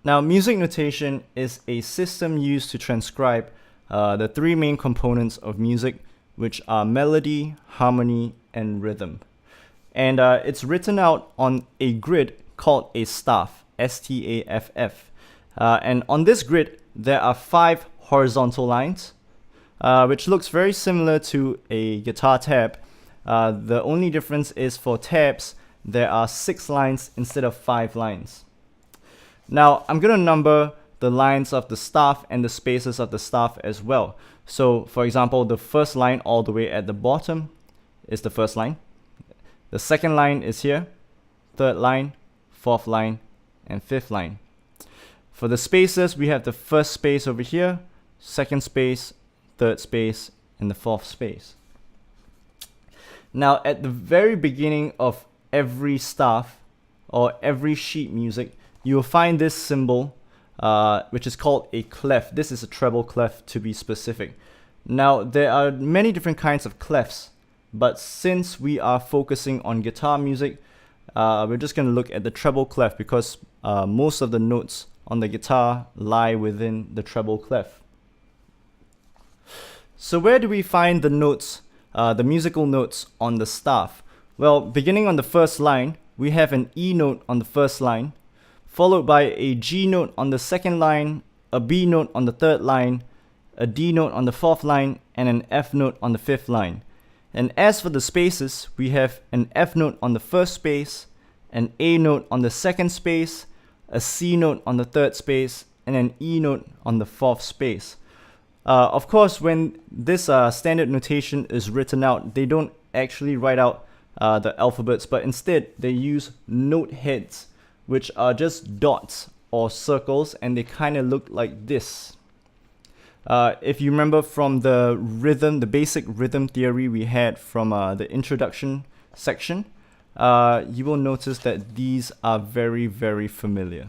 Now, music notation is a system used to transcribe the three main components of music, which are melody, harmony, and rhythm. And it's written out on a grid called a staff, S-T-A-F-F. And on this grid, there are 5 horizontal lines, which looks very similar to a guitar tab. The only difference is for tabs, there are 6 lines instead of 5 lines. Now, I'm going to number the lines of the staff and the spaces of the staff as well. So, for example, the first line all the way at the bottom is the first line. The second line is here, third line, fourth line, and fifth line. For the spaces, we have the first space over here, second space, third space, and the fourth space. Now, at the very beginning of every staff or every sheet music, you will find this symbol, which is called a clef. This is a treble clef to be specific. Now, there are many different kinds of clefs, but since we are focusing on guitar music, we're just going to look at the treble clef because most of the notes on the guitar lie within the treble clef. So where do we find the notes, the musical notes on the staff? Well, beginning on the first line, we have an E note on the first line, followed by a G note on the second line, a B note on the third line, a D note on the fourth line, and an F note on the fifth line. And as for the spaces, we have an F note on the first space, an A note on the second space, a C note on the third space, and an E note on the fourth space. Of course, when this standard notation is written out, they don't actually write out the alphabets, but instead they use note heads, which are just dots or circles, and they kind of look like this. If you remember from the rhythm, the basic rhythm theory we had from the introduction section, you will notice that these are very, very familiar.